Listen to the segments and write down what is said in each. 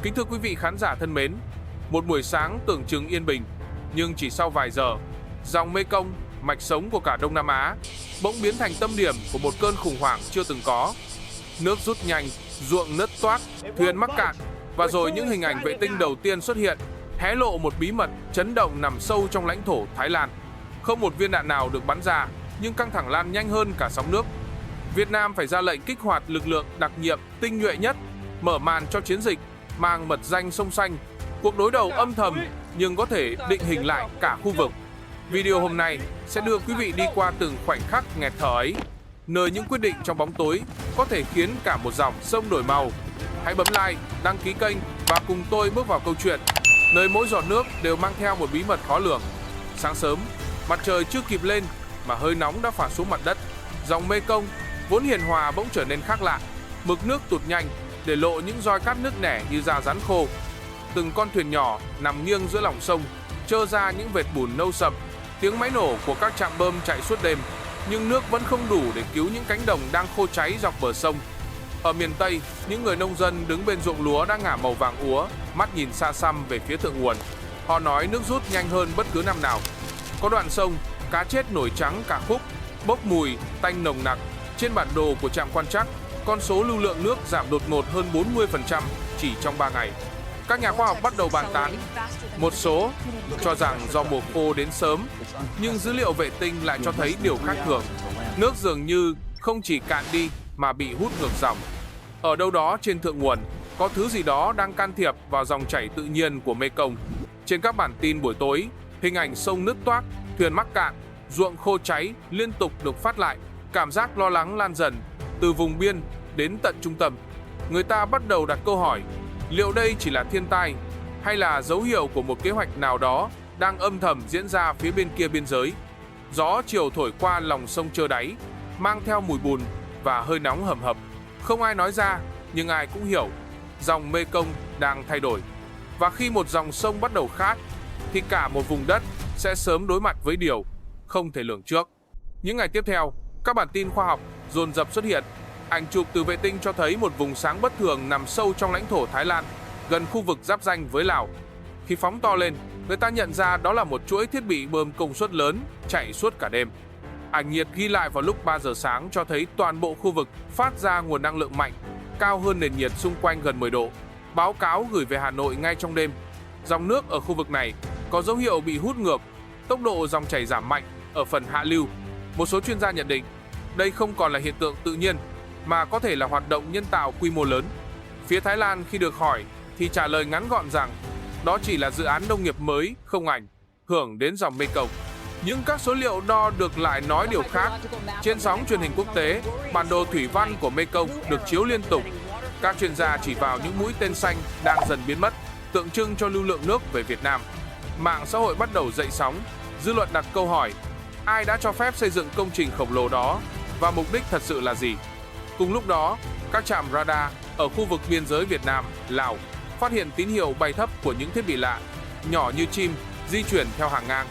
Kính thưa quý vị khán giả thân mến, một buổi sáng tưởng chừng yên bình, nhưng chỉ sau vài giờ, dòng Mekong, mạch sống của cả Đông Nam Á, bỗng biến thành tâm điểm của một cơn khủng hoảng chưa từng có. Nước rút nhanh, ruộng nứt toác, thuyền mắc cạn, và rồi những hình ảnh vệ tinh đầu tiên xuất hiện, hé lộ một bí mật chấn động nằm sâu trong lãnh thổ Thái Lan. Không một viên đạn nào được bắn ra, nhưng căng thẳng lan nhanh hơn cả sóng nước. Việt Nam phải ra lệnh kích hoạt lực lượng đặc nhiệm tinh nhuệ nhất, mở màn cho chiến dịch mang mật danh Sông Xanh, cuộc đối đầu âm thầm nhưng có thể định hình lại cả khu vực. Video hôm nay sẽ đưa quý vị đi qua từng khoảnh khắc nghẹt thở ấy, nơi những quyết định trong bóng tối có thể khiến cả một dòng sông đổi màu. Hãy bấm like, đăng ký kênh và cùng tôi bước vào câu chuyện, nơi mỗi giọt nước đều mang theo một bí mật khó lường. Sáng sớm, mặt trời chưa kịp lên mà hơi nóng đã phả xuống mặt đất. Dòng Mekong vốn hiền hòa bỗng trở nên khác lạ, mực nước tụt nhanh để lộ những roi cát nứt nẻ như da rắn khô. Từng con thuyền nhỏ nằm nghiêng giữa lòng sông, trơ ra những vệt bùn nâu sậm. Tiếng máy nổ của các trạm bơm chạy suốt đêm, nhưng nước vẫn không đủ để cứu những cánh đồng đang khô cháy dọc bờ sông. Ở miền Tây, những người nông dân đứng bên ruộng lúa đã ngả màu vàng úa, mắt nhìn xa xăm về phía thượng nguồn. Họ nói nước rút nhanh hơn bất cứ năm nào. Có đoạn sông, cá chết nổi trắng cả khúc, bốc mùi, tanh nồng nặc. Trên bản đồ của trạm quan trắc, con số lưu lượng nước giảm đột ngột hơn 40% chỉ trong 3 ngày. Các nhà khoa học bắt đầu bàn tán. Một số cho rằng do mùa khô đến sớm, nhưng dữ liệu vệ tinh lại cho thấy điều khác thường. Nước dường như không chỉ cạn đi mà bị hút ngược dòng. Ở đâu đó trên thượng nguồn, có thứ gì đó đang can thiệp vào dòng chảy tự nhiên của Mekong. Trên các bản tin buổi tối, hình ảnh sông nứt toác, thuyền mắc cạn, ruộng khô cháy liên tục được phát lại. Cảm giác lo lắng lan dần từ vùng biên đến tận trung tâm. Người ta bắt đầu đặt câu hỏi, liệu đây chỉ là thiên tai hay là dấu hiệu của một kế hoạch nào đó đang âm thầm diễn ra phía bên kia biên giới. Gió chiều thổi qua lòng sông trơ đáy, mang theo mùi bùn và hơi nóng hầm hập. Không ai nói ra, nhưng ai cũng hiểu, dòng Mekong đang thay đổi. Và khi một dòng sông bắt đầu khát, thì cả một vùng đất sẽ sớm đối mặt với điều không thể lường trước. Những ngày tiếp theo, các bản tin khoa học dồn dập xuất hiện. Ảnh chụp từ vệ tinh cho thấy một vùng sáng bất thường nằm sâu trong lãnh thổ Thái Lan, gần khu vực giáp ranh với Lào. Khi phóng to lên, người ta nhận ra đó là một chuỗi thiết bị bơm công suất lớn chạy suốt cả đêm. Ảnh nhiệt ghi lại vào lúc 3 giờ sáng cho thấy toàn bộ khu vực phát ra nguồn năng lượng mạnh, cao hơn nền nhiệt xung quanh gần 10 độ. Báo cáo gửi về Hà Nội ngay trong đêm. Dòng nước ở khu vực này có dấu hiệu bị hút ngược, tốc độ dòng chảy giảm mạnh ở phần hạ lưu. Một số chuyên gia nhận định đây không còn là hiện tượng tự nhiên mà có thể là hoạt động nhân tạo quy mô lớn. Phía Thái Lan khi được hỏi thì trả lời ngắn gọn rằng đó chỉ là dự án nông nghiệp mới không ảnh hưởng đến dòng Mekong. Nhưng các số liệu đo được lại nói điều khác. Trên sóng truyền hình quốc tế, bản đồ thủy văn của Mekong được chiếu liên tục. Các chuyên gia chỉ vào những mũi tên xanh đang dần biến mất, tượng trưng cho lưu lượng nước về Việt Nam. Mạng xã hội bắt đầu dậy sóng, dư luận đặt câu hỏi, ai đã cho phép xây dựng công trình khổng lồ đó và mục đích thật sự là gì? Cùng lúc đó, các trạm radar ở khu vực biên giới Việt Nam, Lào phát hiện tín hiệu bay thấp của những thiết bị lạ, nhỏ như chim, di chuyển theo hàng ngang.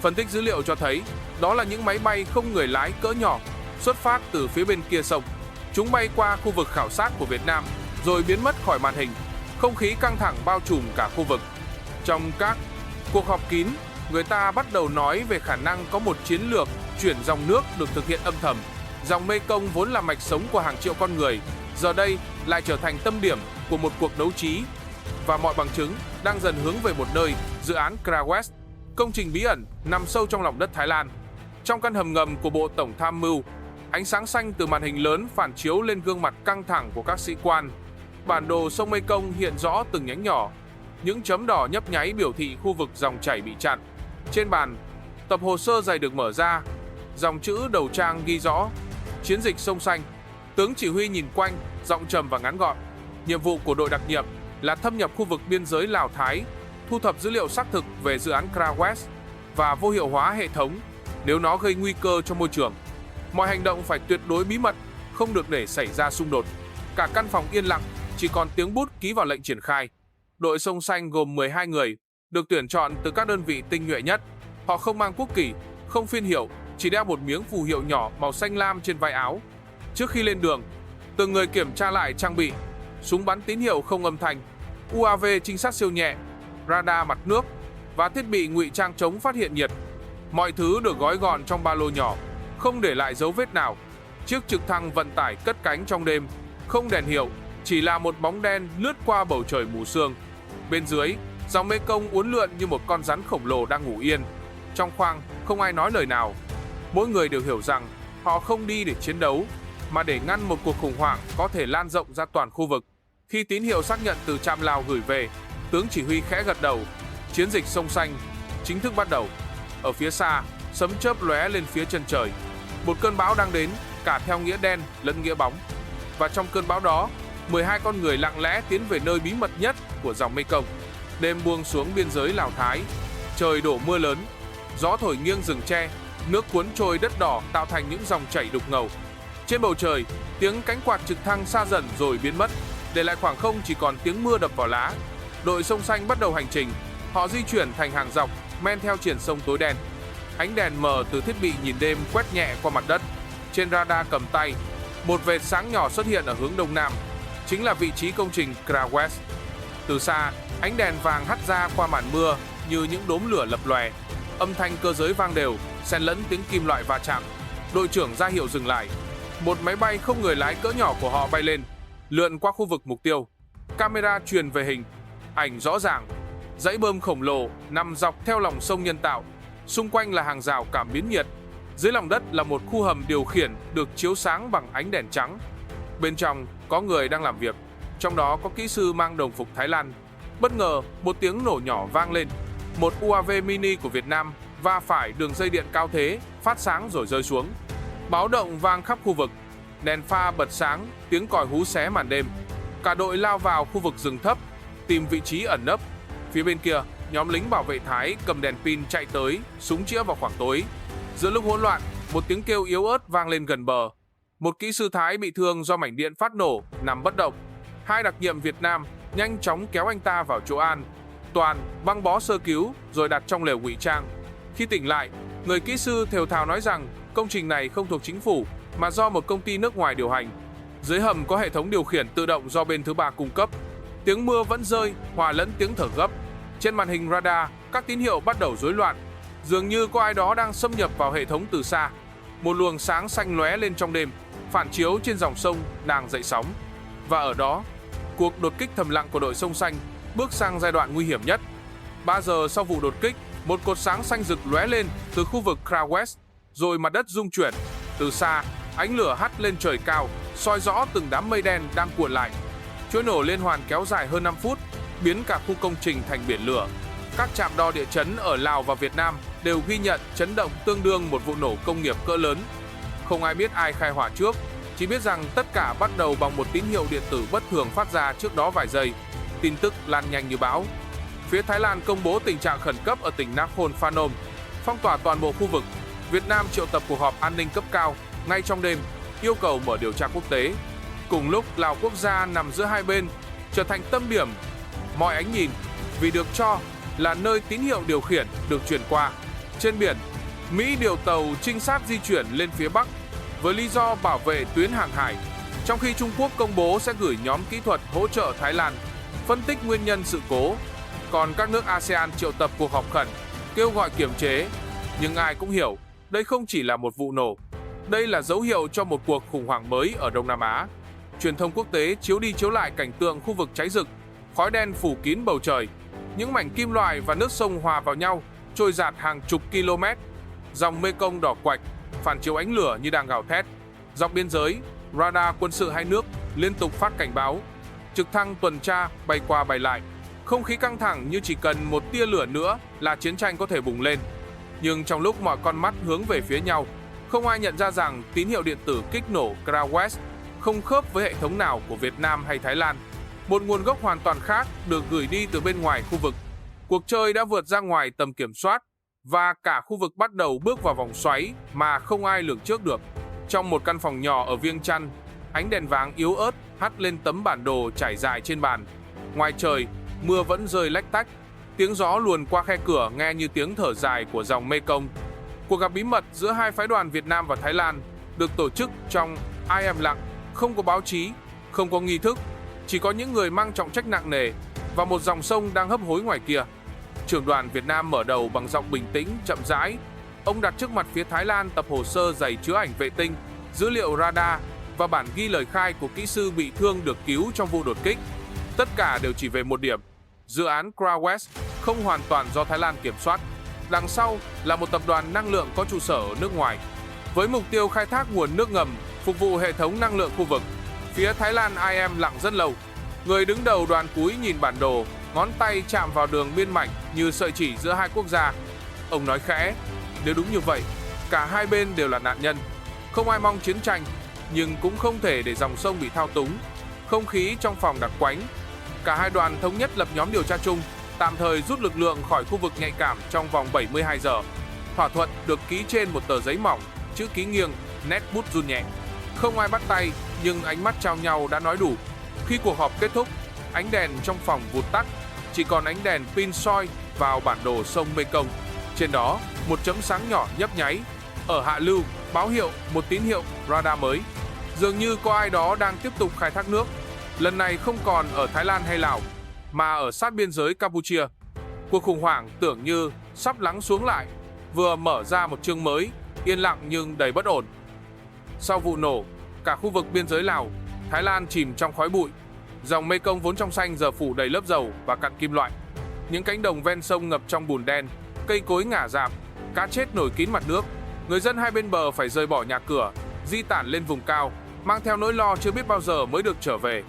Phân tích dữ liệu cho thấy đó là những máy bay không người lái cỡ nhỏ xuất phát từ phía bên kia sông. Chúng bay qua khu vực khảo sát của Việt Nam rồi biến mất khỏi màn hình. Không khí căng thẳng bao trùm cả khu vực. Trong các cuộc họp kín, người ta bắt đầu nói về khả năng có một chiến lược chuyển dòng nước được thực hiện âm thầm. Dòng Mekong vốn là mạch sống của hàng triệu con người, giờ đây lại trở thành tâm điểm của một cuộc đấu trí. Và mọi bằng chứng đang dần hướng về một nơi, dự án Kra West, công trình bí ẩn nằm sâu trong lòng đất Thái Lan. Trong căn hầm ngầm của Bộ Tổng tham mưu, ánh sáng xanh từ màn hình lớn phản chiếu lên gương mặt căng thẳng của các sĩ quan. Bản đồ sông Mekong hiện rõ từng nhánh nhỏ, những chấm đỏ nhấp nháy biểu thị khu vực dòng chảy bị chặn. Trên bàn, tập hồ sơ dày được mở ra, dòng chữ đầu trang ghi rõ chiến dịch sông xanh. Tướng chỉ huy nhìn quanh, giọng trầm và ngắn gọn. Nhiệm vụ của đội đặc nhiệm là thâm nhập khu vực biên giới Lào Thái, thu thập dữ liệu xác thực về dự án Kra West và vô hiệu hóa hệ thống nếu nó gây nguy cơ cho môi trường. Mọi hành động phải tuyệt đối bí mật, không được để xảy ra xung đột. Cả căn phòng yên lặng, chỉ còn tiếng bút ký vào lệnh triển khai. Đội sông xanh gồm 12 người, được tuyển chọn từ các đơn vị tinh nhuệ nhất. Họ không mang quốc kỳ, không phiên hiệu, chỉ đeo một miếng phù hiệu nhỏ màu xanh lam trên vai áo. Trước khi lên đường, từng người kiểm tra lại trang bị, súng bắn tín hiệu không âm thanh, UAV trinh sát siêu nhẹ, radar mặt nước và thiết bị ngụy trang chống phát hiện nhiệt. Mọi thứ được gói gọn trong ba lô nhỏ, không để lại dấu vết nào. Chiếc trực thăng vận tải cất cánh trong đêm, không đèn hiệu, chỉ là một bóng đen lướt qua bầu trời mù sương. Bên dưới, dòng Mekong uốn lượn như một con rắn khổng lồ đang ngủ yên. Trong khoang, không ai nói lời nào. Mỗi người đều hiểu rằng họ không đi để chiến đấu, mà để ngăn một cuộc khủng hoảng có thể lan rộng ra toàn khu vực. Khi tín hiệu xác nhận từ trạm Lào gửi về, tướng chỉ huy khẽ gật đầu. Chiến dịch Sông Xanh chính thức bắt đầu. Ở phía xa, sấm chớp lóe lên phía chân trời. Một cơn bão đang đến, cả theo nghĩa đen lẫn nghĩa bóng. Và trong cơn bão đó, 12 con người lặng lẽ tiến về nơi bí mật nhất của dòng Mekong. Đêm buông xuống biên giới Lào Thái, trời đổ mưa lớn, gió thổi nghiêng rừng tre, nước cuốn trôi đất đỏ tạo thành những dòng chảy đục ngầu. Trên bầu trời, tiếng cánh quạt trực thăng xa dần rồi biến mất, để lại khoảng không chỉ còn tiếng mưa đập vào lá. Đội Sông Xanh bắt đầu hành trình. Họ di chuyển thành hàng dọc, men theo triển sông tối đen. Ánh đèn mờ từ thiết bị nhìn đêm quét nhẹ qua mặt đất. Trên radar cầm tay, một vệt sáng nhỏ xuất hiện ở hướng đông nam, chính là vị trí công trình Krawest. Từ xa, ánh đèn vàng hắt ra qua màn mưa như những đốm lửa lập lòe. Âm thanh cơ giới vang đều, xen lẫn tiếng kim loại va chạm. Đội trưởng ra hiệu dừng lại. Một máy bay không người lái cỡ nhỏ của họ bay lên, lượn qua khu vực mục tiêu. Camera truyền về hình, ảnh rõ ràng. Dãy bơm khổng lồ nằm dọc theo lòng sông nhân tạo. Xung quanh là hàng rào cảm biến nhiệt. Dưới lòng đất là một khu hầm điều khiển được chiếu sáng bằng ánh đèn trắng. Bên trong có người đang làm việc, trong đó có kỹ sư mang đồng phục Thái Lan. Bất ngờ, một tiếng nổ nhỏ vang lên. Một UAV mini của Việt Nam va phải đường dây điện cao thế, phát sáng rồi rơi xuống. Báo động vang khắp khu vực, đèn pha bật sáng, tiếng còi hú xé màn đêm. Cả đội lao vào khu vực rừng thấp, tìm vị trí ẩn nấp. Phía bên kia, nhóm lính bảo vệ Thái cầm đèn pin chạy tới, súng chĩa vào khoảng tối. Giữa lúc hỗn loạn, một tiếng kêu yếu ớt vang lên gần bờ. Một kỹ sư Thái bị thương do mảnh điện phát nổ, nằm bất động. Hai đặc nhiệm Việt Nam nhanh chóng kéo anh ta vào chỗ an toàn, băng bó sơ cứu rồi đặt trong lều ngụy trang. Khi tỉnh lại, người kỹ sư thều thào nói rằng công trình này không thuộc chính phủ mà do một công ty nước ngoài điều hành. Dưới hầm có hệ thống điều khiển tự động do bên thứ ba cung cấp. Tiếng mưa vẫn rơi, hòa lẫn tiếng thở gấp. Trên màn hình radar, các tín hiệu bắt đầu rối loạn. Dường như có ai đó đang xâm nhập vào hệ thống từ xa. Một luồng sáng xanh lóe lên trong đêm, phản chiếu trên dòng sông đang dậy sóng. Và ở đó, cuộc đột kích thầm lặng của đội Sông Xanh bước sang giai đoạn nguy hiểm nhất. 3 giờ sau vụ đột kích, một cột sáng xanh rực lóe lên từ khu vực Krawest, rồi mặt đất rung chuyển. Từ xa, ánh lửa hắt lên trời cao, soi rõ từng đám mây đen đang cuộn lại. Chuỗi nổ liên hoàn kéo dài hơn 5 phút, biến cả khu công trình thành biển lửa. Các trạm đo địa chấn ở Lào và Việt Nam đều ghi nhận chấn động tương đương một vụ nổ công nghiệp cỡ lớn. Không ai biết ai khai hỏa trước, chỉ biết rằng tất cả bắt đầu bằng một tín hiệu điện tử bất thường phát ra trước đó vài giây. Tin tức lan nhanh như bão. Phía Thái Lan công bố tình trạng khẩn cấp ở tỉnh Nakhon Phanom, phong tỏa toàn bộ khu vực. Việt Nam triệu tập cuộc họp an ninh cấp cao ngay trong đêm, yêu cầu mở điều tra quốc tế. Cùng lúc, Lào quốc gia nằm giữa hai bên, trở thành tâm điểm mọi ánh nhìn vì được cho là nơi tín hiệu điều khiển được truyền qua. Trên biển, Mỹ điều tàu trinh sát di chuyển lên phía Bắc với lý do bảo vệ tuyến hàng hải, trong khi Trung Quốc công bố sẽ gửi nhóm kỹ thuật hỗ trợ Thái Lan phân tích nguyên nhân sự cố. Còn các nước ASEAN triệu tập cuộc họp khẩn, kêu gọi kiềm chế. Nhưng ai cũng hiểu, đây không chỉ là một vụ nổ. Đây là dấu hiệu cho một cuộc khủng hoảng mới ở Đông Nam Á. Truyền thông quốc tế chiếu đi chiếu lại cảnh tượng khu vực cháy rực, khói đen phủ kín bầu trời. Những mảnh kim loại và nước sông hòa vào nhau, trôi dạt hàng chục km. Dòng Mekong đỏ quạch, phản chiếu ánh lửa như đang gào thét. Dọc biên giới, radar quân sự hai nước liên tục phát cảnh báo. Trực thăng tuần tra bay qua bay lại. Không khí căng thẳng như chỉ cần một tia lửa nữa là chiến tranh có thể bùng lên. Nhưng trong lúc mọi con mắt hướng về phía nhau, không ai nhận ra rằng tín hiệu điện tử kích nổ Krawest không khớp với hệ thống nào của Việt Nam hay Thái Lan. Một nguồn gốc hoàn toàn khác được gửi đi từ bên ngoài khu vực. Cuộc chơi đã vượt ra ngoài tầm kiểm soát và cả khu vực bắt đầu bước vào vòng xoáy mà không ai lường trước được. Trong một căn phòng nhỏ ở Viêng Chăn, ánh đèn vàng yếu ớt hắt lên tấm bản đồ trải dài trên bàn. Ngoài trời, mưa vẫn rơi lách tách. Tiếng gió luồn qua khe cửa nghe như tiếng thở dài của dòng Mekong. Cuộc gặp bí mật giữa hai phái đoàn Việt Nam và Thái Lan được tổ chức trong im lặng, không có báo chí, không có nghi thức, chỉ có những người mang trọng trách nặng nề và một dòng sông đang hấp hối ngoài kia. Trưởng đoàn Việt Nam mở đầu bằng giọng bình tĩnh, chậm rãi. Ông đặt trước mặt phía Thái Lan tập hồ sơ dày chứa ảnh vệ tinh, dữ liệu radar và bản ghi lời khai của kỹ sư bị thương được cứu trong vụ đột kích. Tất cả đều chỉ về một điểm: dự án Crown West không hoàn toàn do Thái Lan kiểm soát. Đằng sau là một tập đoàn năng lượng có trụ sở ở nước ngoài, với mục tiêu khai thác nguồn nước ngầm phục vụ hệ thống năng lượng khu vực. Phía Thái Lan im lặng rất lâu. Người đứng đầu đoàn cúi nhìn bản đồ, ngón tay chạm vào đường biên mạch như sợi chỉ giữa hai quốc gia. Ông nói khẽ, nếu đúng như vậy, cả hai bên đều là nạn nhân. Không ai mong chiến tranh, nhưng cũng không thể để dòng sông bị thao túng. Không khí trong phòng đặc quánh. Cả hai đoàn thống nhất lập nhóm điều tra chung, tạm thời rút lực lượng khỏi khu vực nhạy cảm trong vòng 72 giờ. Thỏa thuận được ký trên một tờ giấy mỏng, chữ ký nghiêng, nét bút run nhẹ. Không ai bắt tay, nhưng ánh mắt trao nhau đã nói đủ. Khi cuộc họp kết thúc, ánh đèn trong phòng vụt tắt, chỉ còn ánh đèn pin soi vào bản đồ sông Mekong. Trên đó, một chấm sáng nhỏ nhấp nháy. Ở hạ lưu, báo hiệu một tín hiệu radar mới. Dường như có ai đó đang tiếp tục khai thác nước. Lần này không còn ở Thái Lan hay Lào, mà ở sát biên giới Campuchia. Cuộc khủng hoảng tưởng như sắp lắng xuống lại, vừa mở ra một chương mới, yên lặng nhưng đầy bất ổn. Sau vụ nổ, cả khu vực biên giới Lào, Thái Lan chìm trong khói bụi. Dòng Mekong vốn trong xanh giờ phủ đầy lớp dầu và cặn kim loại. Những cánh đồng ven sông ngập trong bùn đen, cây cối ngả rạp, cá chết nổi kín mặt nước. Người dân hai bên bờ phải rời bỏ nhà cửa, di tản lên vùng cao, mang theo nỗi lo chưa biết bao giờ mới được trở về.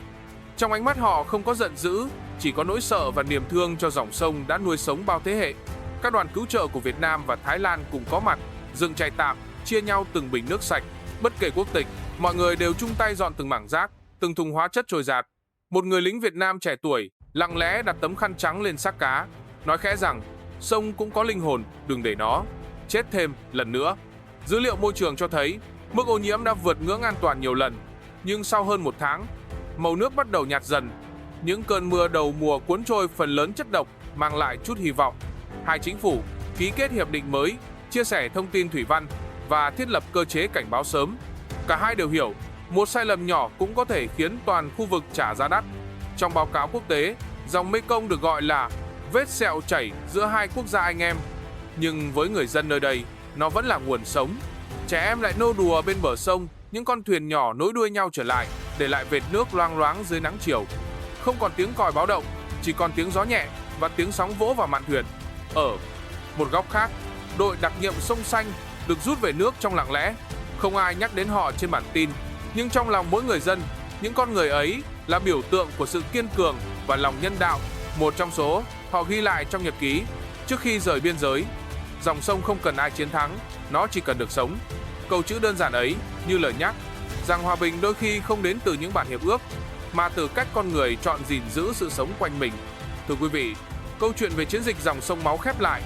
Trong ánh mắt họ không có giận dữ, chỉ có nỗi sợ và niềm thương cho dòng sông đã nuôi sống bao thế hệ. Các đoàn cứu trợ của Việt Nam và Thái Lan cùng có mặt, dựng trại tạm, chia nhau từng bình nước sạch. Bất kể quốc tịch, mọi người đều chung tay dọn từng mảng rác, từng thùng hóa chất trôi dạt. Một người lính Việt Nam trẻ tuổi lặng lẽ đặt tấm khăn trắng lên xác cá, nói khẽ rằng sông cũng có linh hồn, đừng để nó chết thêm lần nữa. Dữ liệu môi trường cho thấy mức ô nhiễm đã vượt ngưỡng an toàn nhiều lần, nhưng sau hơn một tháng, màu nước bắt đầu nhạt dần. Những cơn mưa đầu mùa cuốn trôi phần lớn chất độc, mang lại chút hy vọng. Hai chính phủ ký kết hiệp định mới, chia sẻ thông tin thủy văn và thiết lập cơ chế cảnh báo sớm. Cả hai đều hiểu, một sai lầm nhỏ cũng có thể khiến toàn khu vực trả giá đắt. Trong báo cáo quốc tế, dòng Mekong được gọi là vết sẹo chảy giữa hai quốc gia anh em. Nhưng với người dân nơi đây, nó vẫn là nguồn sống. Trẻ em lại nô đùa bên bờ sông, những con thuyền nhỏ nối đuôi nhau trở lại, để lại vệt nước loang loáng dưới nắng chiều. Không còn tiếng còi báo động, chỉ còn tiếng gió nhẹ và tiếng sóng vỗ vào mạn thuyền. Ở một góc khác, đội đặc nhiệm sông Xanh được rút về nước trong lặng lẽ. Không ai nhắc đến họ trên bản tin, nhưng trong lòng mỗi người dân, những con người ấy là biểu tượng của sự kiên cường và lòng nhân đạo. Một trong số họ ghi lại trong nhật ký: trước khi rời biên giới, dòng sông không cần ai chiến thắng, nó chỉ cần được sống. Câu chữ đơn giản ấy như lời nhắc rằng hòa bình đôi khi không đến từ những bản hiệp ước, mà từ cách con người chọn gìn giữ sự sống quanh mình. Thưa quý vị, câu chuyện về chiến dịch dòng sông máu khép lại,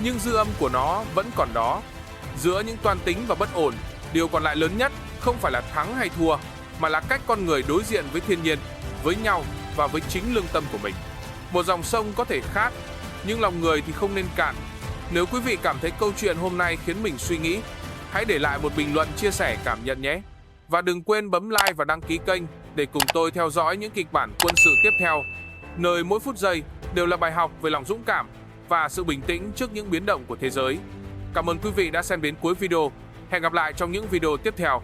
nhưng dư âm của nó vẫn còn đó. Giữa những toan tính và bất ổn, điều còn lại lớn nhất không phải là thắng hay thua, mà là cách con người đối diện với thiên nhiên, với nhau và với chính lương tâm của mình. Một dòng sông có thể khát, nhưng lòng người thì không nên cạn. Nếu quý vị cảm thấy câu chuyện hôm nay khiến mình suy nghĩ, hãy để lại một bình luận chia sẻ cảm nhận nhé. Và đừng quên bấm like và đăng ký kênh để cùng tôi theo dõi những kịch bản quân sự tiếp theo, nơi mỗi phút giây đều là bài học về lòng dũng cảm và sự bình tĩnh trước những biến động của thế giới. Cảm ơn quý vị đã xem đến cuối video. Hẹn gặp lại trong những video tiếp theo.